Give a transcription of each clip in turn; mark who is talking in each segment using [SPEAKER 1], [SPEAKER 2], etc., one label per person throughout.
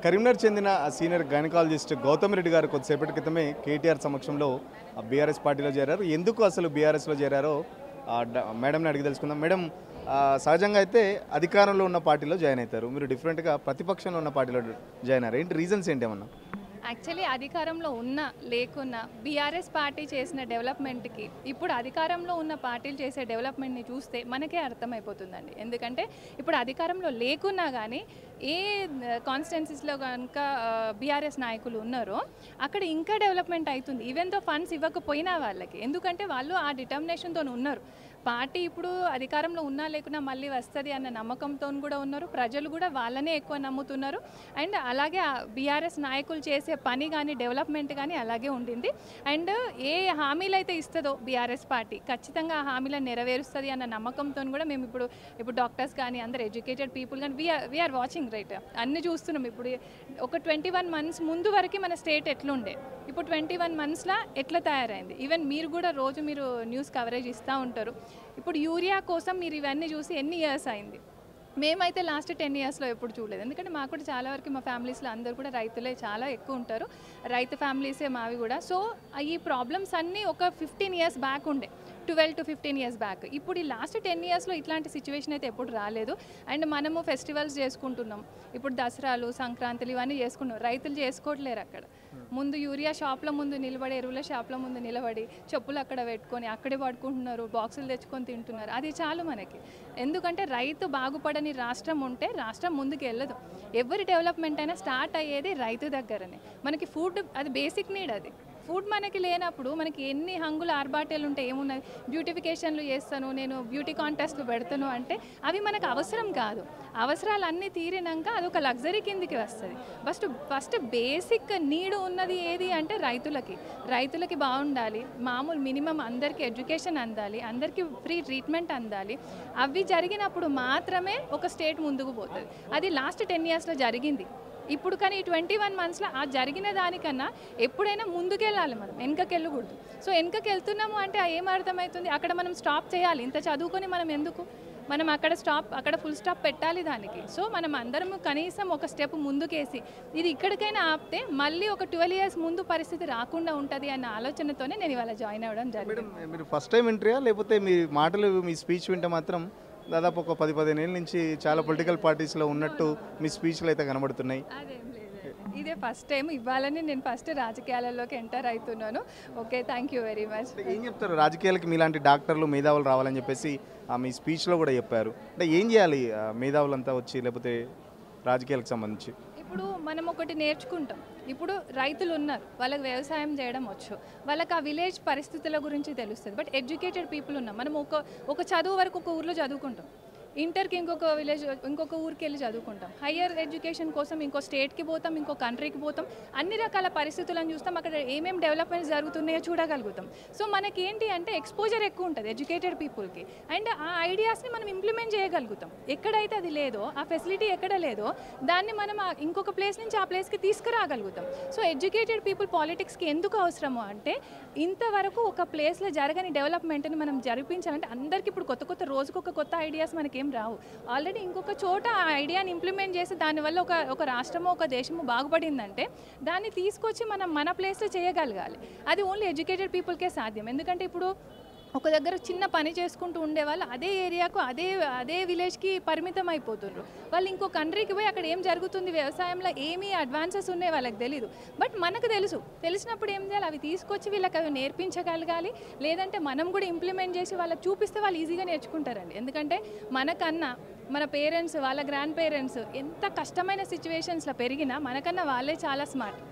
[SPEAKER 1] కరీంనగర్ చెందిన senior gynaecologist Gautam Reddy గారు కొద్దిసేపటి క్రితమే కేటీఆర్ సమక్షంలో బీఆర్ఎస్ పార్టీలో చేరారు. ఎందుకు అసలు బీఆర్ఎస్లో చేరారో మేడంని అడిగి తెలుసుకుందాం. మేడం, సహజంగా అయితే అధికారంలో ఉన్న పార్టీలో జాయిన్ అవుతారు, మీరు డిఫరెంట్గా ప్రతిపక్షంలో ఉన్న పార్టీలో జాయిన్ అయ్యారు. ఏంటి రీజన్స్ ఏంటి ఏమన్నా?
[SPEAKER 2] యాక్చువల్లీ అధికారంలో ఉన్నా లేకున్నా బీఆర్ఎస్ పార్టీ చేసిన డెవలప్మెంట్కి ఇప్పుడు అధికారంలో ఉన్న పార్టీలు చేసే డెవలప్మెంట్ని చూస్తే మనకే అర్థమైపోతుందండి. ఎందుకంటే ఇప్పుడు అధికారంలో లేకున్నా కానీ ఏ కాన్స్టిట్యున్సీస్లో కనుక బీఆర్ఎస్ నాయకులు ఉన్నారో అక్కడ ఇంకా డెవలప్మెంట్ అవుతుంది, ఈవెన్ దో ఫండ్స్ ఇవ్వకపోయినా వాళ్ళకి. ఎందుకంటే వాళ్ళు ఆ డిటర్మినేషన్తో ఉన్నారు. పార్టీ ఇప్పుడు అధికారంలో ఉన్నా లేకున్నా మళ్ళీ వస్తుంది అన్న నమ్మకంతో కూడా ఉన్నారు. ప్రజలు కూడా వాళ్ళనే ఎక్కువ నమ్ముతున్నారు. అండ్ అలాగే బీఆర్ఎస్ నాయకులు చేసే పని కానీ డెవలప్మెంట్ కానీ అలాగే ఉండింది. అండ్ ఏ హామీలు అయితే ఇస్తుందో బీఆర్ఎస్ పార్టీ ఖచ్చితంగా ఆ హామీలను నెరవేరుస్తుంది అన్న నమ్మకంతో కూడా మేము ఇప్పుడు డాక్టర్స్ కానీ అందరు ఎడ్యుకేటెడ్ పీపుల్ కానీ వీఆర్ వాచింగ్ రైట్ అన్నీ చూస్తున్నాం. ఇప్పుడు ఒక 21 months ముందు వరకు మన స్టేట్ ఎట్లుండే, ఇప్పుడు 21 monthsలా ఎట్లా తయారైంది. ఈవెన్ మీరు కూడా రోజు మీరు న్యూస్ కవరేజ్ ఇస్తూ ఉంటారు. ఇప్పుడు యూరియా కోసం మీరు ఇవన్నీ చూసి ఎన్ని ఇయర్స్ అయింది? మేమైతే లాస్ట్ 10 yearsలో ఎప్పుడు చూడలేదు. ఎందుకంటే మాకు కూడా చాలా వరకు మా ఫ్యామిలీస్లో అందరూ కూడా రైతులే చాలా ఎక్కువ ఉంటారు, రైతు ఫ్యామిలీసే మావి కూడా. సో ఈ ప్రాబ్లమ్స్ అన్నీ ఒక 15 years బ్యాక్ ఉండే, 12 to 15 years బ్యాక్. ఇప్పుడు ఈ లాస్ట్ 10 yearsలో ఇట్లాంటి సిచ్యువేషన్ అయితే ఎప్పుడు రాలేదు. అండ్ మనము ఫెస్టివల్స్ చేసుకుంటున్నాం, ఇప్పుడు దసరాలు సంక్రాంతులు ఇవన్నీ చేసుకుంటున్నాం, రైతులు చేసుకోవట్లేరు. అక్కడ ముందు యూరియా షాప్ల ముందు నిలబడి, ఎరువుల షాప్ల ముందు నిలబడి చెప్పులు అక్కడ పెట్టుకొని అక్కడే పడుకుంటున్నారు, బాక్సులు తెచ్చుకొని తింటున్నారు. అది చాలు మనకి. ఎందుకంటే రైతు బాగుపడని రాష్ట్రం ఉంటే రాష్ట్రం ముందుకు వెళ్ళదు. ఎవరి డెవలప్మెంట్ అయినా స్టార్ట్ అయ్యేది రైతు దగ్గరనే. మనకి ఫుడ్ అది బేసిక్ నీడ్. అది ఫుడ్ మనకి లేనప్పుడు మనకి ఎన్ని హంగులు ఆర్బాటేలు ఉంటే ఏమున్నది? బ్యూటిఫికేషన్లు చేస్తాను, నేను బ్యూటీ కాంటెస్ట్లు పెడతాను అంటే అవి మనకు అవసరం కాదు. అవసరాలు అన్నీ తీరినాక అదొక లగ్జరీ కిందికి వస్తుంది. ఫస్ట్ బేసిక్ నీడ్ ఉన్నది ఏది అంటే రైతులకి బాగుండాలి, మామూలు మినిమం అందరికీ ఎడ్యుకేషన్ అందాలి, అందరికీ ఫ్రీ ట్రీట్మెంట్ అందాలి. అవి జరిగినప్పుడు మాత్రమే ఒక స్టేట్ ముందుకు పోతుంది. అది లాస్ట్ 10 yearsలో జరిగింది. ఇప్పుడు కానీ 21 monthsలో ఆ జరిగిన దానికన్నా ఎప్పుడైనా ముందుకెళ్ళాలి, మనం వెనుకకెళ్ళకూడదు. సో వెనుకకెళ్తున్నాము అంటే ఏమర్థమవుతుంది? అక్కడ మనం స్టాప్ చేయాలి. ఇంత చదువుకొని మనం ఎందుకు మనం అక్కడ ఫుల్ స్టాప్ పెట్టాలి దానికి. సో మనం అందరం కనీసం ఒక స్టెప్ ముందుకేసి ఇది ఇక్కడికైనా ఆపితే మళ్ళీ ఒక 12 years ముందు పరిస్థితి రాకుండా ఉంటుంది అన్న ఆలోచనతోనే నేను ఇవాళ జాయిన్ అవ్వడం జరిగింది.
[SPEAKER 1] మీరు ఫస్ట్ టైం ఎంట్రీయా, లేకపోతే మీ మాటలు మీ స్పీచ్ వింటే మాత్రం దాదాపు ఒక 10-15 ఏళ్ళ నుంచి చాలా పొలిటికల్ పార్టీస్లో ఉన్నట్టు మీ స్పీచ్లు అయితే కనబడుతున్నాయి?
[SPEAKER 2] అదేం లేదు, ఇదే ఫస్ట్ టైం. ఇవ్వాలని నేను ఫస్ట్ రాజకీయాలలోకి ఎంటర్ అవుతున్నాను. Okay, thank you very much.
[SPEAKER 1] ఏం చెప్తారు రాజకీయాలకి? మీలాంటి డాక్టర్లు మేధావులు రావాలని చెప్పేసి మీ స్పీచ్లో కూడా చెప్పారు. అంటే ఏం చేయాలి మేధావులంతా వచ్చి, లేకపోతే రాజకీయాలకు సంబంధించి? ఇప్పుడు
[SPEAKER 2] మనం ఒకటి నేర్చుకుంటాం. ఇప్పుడు రైతులు ఉన్నారు, వాళ్ళకి వ్యవసాయం చేయడం వచ్చు, వాళ్ళకి ఆ విలేజ్ పరిస్థితుల గురించి తెలుస్తుంది. బట్ ఎడ్యుకేటెడ్ పీపుల్ ఉన్నాం. మనం ఒక చదువు వరకు ఒక ఊర్లో చదువుకుంటాం, ఇంటర్కి ఇంకొక ఊరికి వెళ్ళి చదువుకుంటాం, హయ్యర్ ఎడ్యుకేషన్ కోసం ఇంకో స్టేట్కి పోతాం, ఇంకో కంట్రీకి పోతాం, అన్ని రకాల పరిస్థితులను చూస్తాం, అక్కడ ఏమేమి డెవలప్మెంట్స్ జరుగుతున్నాయో చూడగలుగుతాం. సో మనకి ఏంటి అంటే ఎక్స్పోజర్ ఎక్కువ ఉంటుంది ఎడ్యుకేటెడ్ పీపుల్కి. అండ్ ఆ ఐడియాస్ని మనం ఇంప్లిమెంట్ చేయగలుగుతాం. ఎక్కడైతే అది లేదో, ఆ ఫెసిలిటీ ఎక్కడ లేదో దాన్ని మనం ఇంకొక ప్లేస్ నుంచి ఆ ప్లేస్కి తీసుకురాగలుగుతాం. సో ఎడ్యుకేటెడ్ పీపుల్ పాలిటిక్స్కి ఎందుకు అవసరము అంటే ఇంతవరకు ఒక ప్లేస్లో జరగని డెవలప్మెంట్ని మనం జరిపించాలంటే అందరికీ ఇప్పుడు రోజుకొక కొత్త ఐడియాస్ మనకి రావు. ఆల్రెడీ ఇంకొక చోట ఆ ఐడియాని ఇంప్లిమెంట్ చేసి దానివల్ల ఒక రాష్ట్రమో ఒక దేశమో బాగుపడిందంటే దాన్ని తీసుకొచ్చి మనం మన ప్లేస్లో చేయగలగాలి. అది ఓన్లీ ఎడ్యుకేటెడ్ పీపుల్కే సాధ్యం. ఎందుకంటే ఇప్పుడు ఒక దగ్గర చిన్న పని చేసుకుంటూ ఉండేవాళ్ళు అదే ఏరియాకు అదే విలేజ్కి పరిమితం అయిపోతున్నారు. వాళ్ళు ఇంకో కంట్రీకి పోయి అక్కడ ఏం జరుగుతుంది, వ్యవసాయంలో ఏమీ అడ్వాన్సెస్ ఉన్నాయి వాళ్ళకి తెలీదు. బట్ మనకు తెలిసినప్పుడు ఏం చేయాలి? అవి తీసుకొచ్చి వీళ్ళకి అవి నేర్పించగలగాలి. లేదంటే మనం కూడా ఇంప్లిమెంట్ చేసి వాళ్ళకి చూపిస్తే వాళ్ళు ఈజీగా నేర్చుకుంటారండి. ఎందుకంటే మనకన్నా మన పేరెంట్స్, వాళ్ళ గ్రాండ్ పేరెంట్స్ ఎంత కష్టమైన సిచ్యువేషన్స్లో పెరిగినా మనకన్నా వాళ్ళే చాలా స్మార్ట్.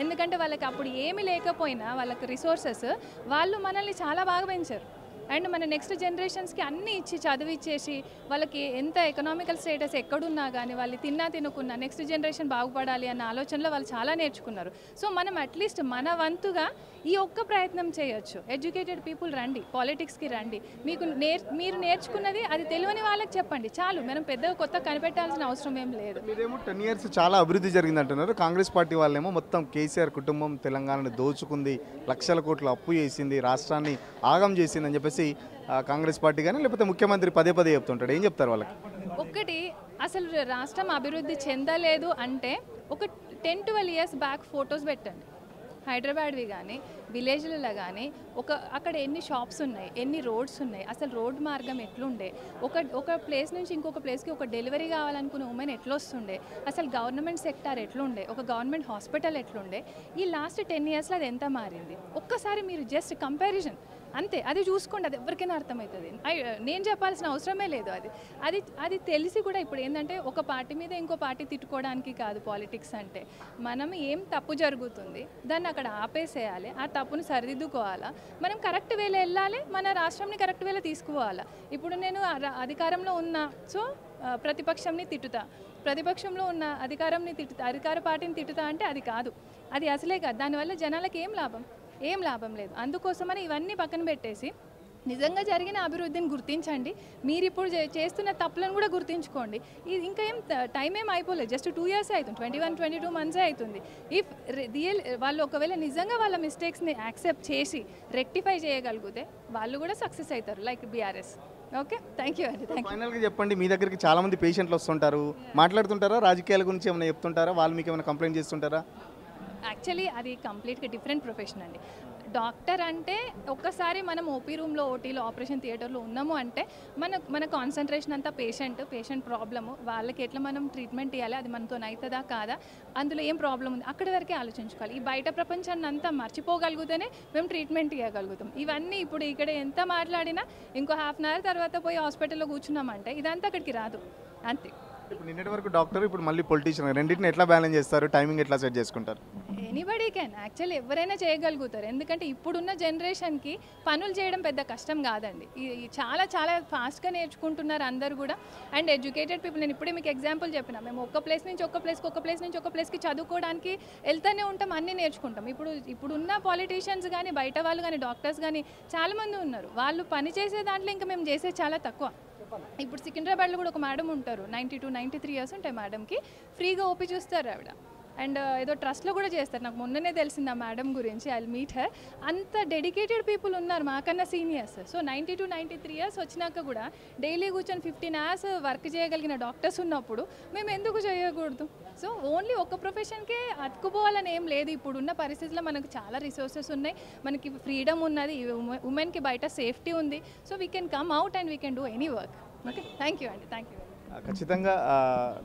[SPEAKER 2] ఎందుకంటే వాళ్ళకి అప్పుడు ఏమీ లేకపోయినా వాళ్ళకి రిసోర్సెస్, వాళ్ళు మనల్ని చాలా బాగా పెంచారు. అండ్ మన నెక్స్ట్ జనరేషన్స్కి అన్నీ ఇచ్చి చదివిచ్చేసి వాళ్ళకి ఎంత ఎకనామికల్ స్టేటస్ ఎక్కడున్నా కానీ వాళ్ళు తినకున్నా నెక్స్ట్ జనరేషన్ బాగుపడాలి అన్న ఆలోచనలో వాళ్ళు చాలా నేర్చుకున్నారు. సో మనం అట్లీస్ట్ మన వంతుగా ఈ ఒక్క ప్రయత్నం చేయొచ్చు. ఎడ్యుకేటెడ్ పీపుల్ రండి, పాలిటిక్స్కి రండి, మీరు నేర్చుకున్నది అది తెలియని వాళ్ళకి చెప్పండి చాలు. మనం పెద్దగా కొత్త కనిపెట్టాల్సిన అవసరం ఏం లేదు.
[SPEAKER 1] మీరేమో 10 years చాలా అభివృద్ధి జరిగింది అంటున్నారు. కాంగ్రెస్ పార్టీ వాళ్ళేమో మొత్తం కేసీఆర్ కుటుంబం తెలంగాణని దోచుకుంది, లక్షల కోట్లు అప్పు చేసింది, రాష్ట్రాన్ని ఆగం చేసింది అని చెప్పేసి కాంగ్రెస్ పార్టీ కానీ లేకపోతే ముఖ్యమంత్రి పదే చెప్తుంటాడు. ఏం చెప్తారు వాళ్ళకి?
[SPEAKER 2] ఒక్కటి అసలు రాష్ట్రం అభివృద్ధి చెందలేదు అంటే ఒక 10-12 ఇయర్స్ బ్యాక్ ఫొటోస్ పెట్టండి. హైదరాబాద్వి కానీ విలేజ్లలో కానీ అక్కడ ఎన్ని షాప్స్ ఉన్నాయి, ఎన్ని రోడ్స్ ఉన్నాయి, అసలు రోడ్ మార్గం ఎట్లుండే, ఒక ప్లేస్ నుంచి ఇంకొక ప్లేస్కి ఒక డెలివరీ కావాలనుకున్న ఉమెన్ ఎట్లొస్తుండే, అసలు గవర్నమెంట్ సెక్టార్ ఎట్లుండే, ఒక గవర్నమెంట్ హాస్పిటల్ ఎట్లుండే, ఈ లాస్ట్ 10 ఇయర్స్లో అది ఎంత మారింది ఒక్కసారి మీరు జస్ట్ కంపారిజన్ అంతే, అది చూసుకోండి, అది ఎవరికైనా అర్థమవుతుంది. నేను చెప్పాల్సిన అవసరమే లేదు. అది తెలిసి కూడా ఇప్పుడు ఏంటంటే ఒక పార్టీ మీద ఇంకో పార్టీ తిట్టుకోవడానికి కాదు పాలిటిక్స్ అంటే. మనం ఏం తప్పు జరుగుతుంది దాన్ని అక్కడ ఆపేసేయాలి, ఆ తప్పును సరిదిద్దుకోవాలా, మనం కరెక్ట్ వేలో వెళ్ళాలి, మన రాష్ట్రంని కరెక్ట్ వేలో తీసుకుపోవాలా. ఇప్పుడు నేను అధికారంలో ఉన్నా, సో ప్రతిపక్షంని తిట్టుతా, ప్రతిపక్షంలో ఉన్న అధికార పార్టీని తిట్టుతా అంటే అది కాదు, అది అసలే కాదు. దానివల్ల జనాలకు ఏం లాభం లేదు. అందుకోసమని ఇవన్నీ పక్కన పెట్టేసి నిజంగా జరిగిన అభివృద్ధిని గుర్తించండి, మీరు ఇప్పుడు చేస్తున్న తప్పులను కూడా గుర్తించుకోండి. ఇది ఇంకా టైం ఏం అయిపోలేదు, జస్ట్ 2 ఇయర్స్ అవుతుంది, 21-22 మంత్సే అవుతుంది. ఇఫ్ వాళ్ళు ఒకవేళ నిజంగా వాళ్ళ మిస్టేక్స్ని యాక్సెప్ట్ చేసి రెక్టిఫై చేయగలిగితే వాళ్ళు కూడా సక్సెస్ అవుతారు, like BRS. Okay, thank you అండి.
[SPEAKER 1] ఫైనల్గా చెప్పండి, మీ దగ్గరికి చాలామంది పేషెంట్లు వస్తుంటారు, మాట్లాడుతుంటారా, రాజకీయాల గురించి ఏమైనా చెప్తుంటారా, వాళ్ళు మీకు ఏమైనా కంప్లైంట్ చేస్తుంటారా?
[SPEAKER 2] యాక్చువల్లీ అది కంప్లీట్గా డిఫరెంట్ ప్రొఫెషన్ అండి. డాక్టర్ అంటే ఒక్కసారి మనం ఓపీ రూమ్లో, ఓటీలో, ఆపరేషన్ థియేటర్లో ఉన్నాము అంటే మన కాన్సన్ట్రేషన్ అంతా పేషెంట్ ప్రాబ్లము, వాళ్ళకి ఎట్లా మనం ట్రీట్మెంట్ ఇవ్వాలి, అది మనతో అవుతుందా కాదా, అందులో ఏం ప్రాబ్లం ఉంది, అక్కడి వరకే ఆలోచించుకోవాలి. ఈ బయట ప్రపంచాన్ని అంతా మర్చిపోగలిగితేనే మేము ట్రీట్మెంట్ ఇవ్వగలుగుతాం. ఇవన్నీ ఇప్పుడు ఇక్కడ ఎంత మాట్లాడినా ఇంకో ½ అన్ అవర్ తర్వాత పోయి హాస్పిటల్లో కూర్చున్నామంటే ఇదంతా అక్కడికి రాదు, అంతే.
[SPEAKER 1] ఇప్పుడు నిన్నటి వరకు డాక్టర్, ఇప్పుడు మళ్ళీ పొలిటీషియన్, రెండింటిని ఎట్లా బ్యాలెన్స్ చేస్తారు, టైమింగ్ ఎట్లా సెట్ చేసుకుంటారు?
[SPEAKER 2] ఎనీబడీ క్యాన్, యాక్చువల్లీ ఎవరైనా చేయగలుగుతారు. ఎందుకంటే ఇప్పుడున్న జనరేషన్కి పనులు చేయడం పెద్ద కష్టం కాదండి. చాలా ఫాస్ట్గా నేర్చుకుంటున్నారు అందరూ కూడా. అండ్ ఎడ్యుకేటెడ్ పీపుల్, నేను ఇప్పుడే మీకు ఎగ్జాంపుల్ చెప్పిన, మేము ఒక ప్లేస్ నుంచి ఒక ప్లేస్కి చదువుకోవడానికి వెళ్తూనే ఉంటాం, అన్నీ నేర్చుకుంటాం. ఇప్పుడున్న పాలిటీషియన్స్ కానీ, బయట వాళ్ళు కానీ, డాక్టర్స్ కానీ చాలామంది ఉన్నారు, వాళ్ళు పని చేసే దాంట్లో ఇంకా మేము చేసేది చాలా తక్కువ. ఇప్పుడు సికింద్రాబాద్లో కూడా ఒక మేడం ఉంటారు, 92-93 ఇయర్స్ ఉంటాయి మేడంకి, ఫ్రీగా ఓపీ చూస్తారు ఆవిడ. అండ్ ఏదో ట్రస్ట్లో కూడా చేస్తారు, నాకు మొన్ననే తెలిసింది ఆ మేడం గురించి, ఐ విల్ మీట్ హర్. అంత డెడికేటెడ్ పీపుల్ ఉన్నారు మాకన్నా సీనియర్స్. సో 92-93 ఇయర్స్ వచ్చినాక కూడా డైలీ కూర్చొని 15 అవర్స్ వర్క్ చేయగలిగిన డాక్టర్స్ ఉన్నప్పుడు మేము ఎందుకు చేయకూడదు? సో ఓన్లీ ఒక ప్రొఫెషన్కే అతుకుపోవాలని ఏం లేదు. ఇప్పుడున్న పరిస్థితుల్లో మనకు చాలా రిసోర్సెస్ ఉన్నాయి, మనకి ఫ్రీడమ్ ఉన్నది, ఉమెన్కి బయట సేఫ్టీ ఉంది. So we can come out and we can do any work. Okay, thank you అండి, థ్యాంక్ యూ.
[SPEAKER 1] ఖచ్చితంగా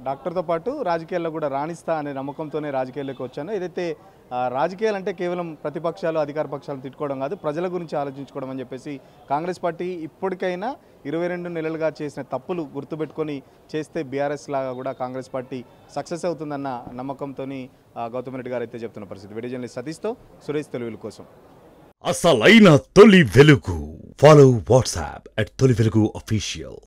[SPEAKER 1] డాక్టర్తో పాటు రాజకీయాల్లో కూడా రాణిస్తా అనే నమ్మకంతోనే రాజకీయాల్లోకి వచ్చాను. ఏదైతే రాజకీయాలు అంటే కేవలం ప్రతిపక్షాలు, అధికార పక్షాలు తిట్టుకోవడం కాదు, ప్రజల గురించి ఆలోచించుకోవడం అని చెప్పేసి కాంగ్రెస్ పార్టీ ఇప్పటికైనా 22 నెలలుగా చేసిన తప్పులు గుర్తుపెట్టుకొని చేస్తే బీఆర్ఎస్ లాగా కూడా కాంగ్రెస్ పార్టీ సక్సెస్ అవుతుందన్న నమ్మకంతో గౌతమ్ రెడ్డి గారు అయితే చెప్తున్న పరిస్థితి. వీడియో జర్నలిస్ట్ సతీష్తో సురేష్, తెలుగుల కోసం.
[SPEAKER 3] అసలైన తొలి వెలుగు. ఫాలో వాట్సాప్ @తొలి వెలుగు official.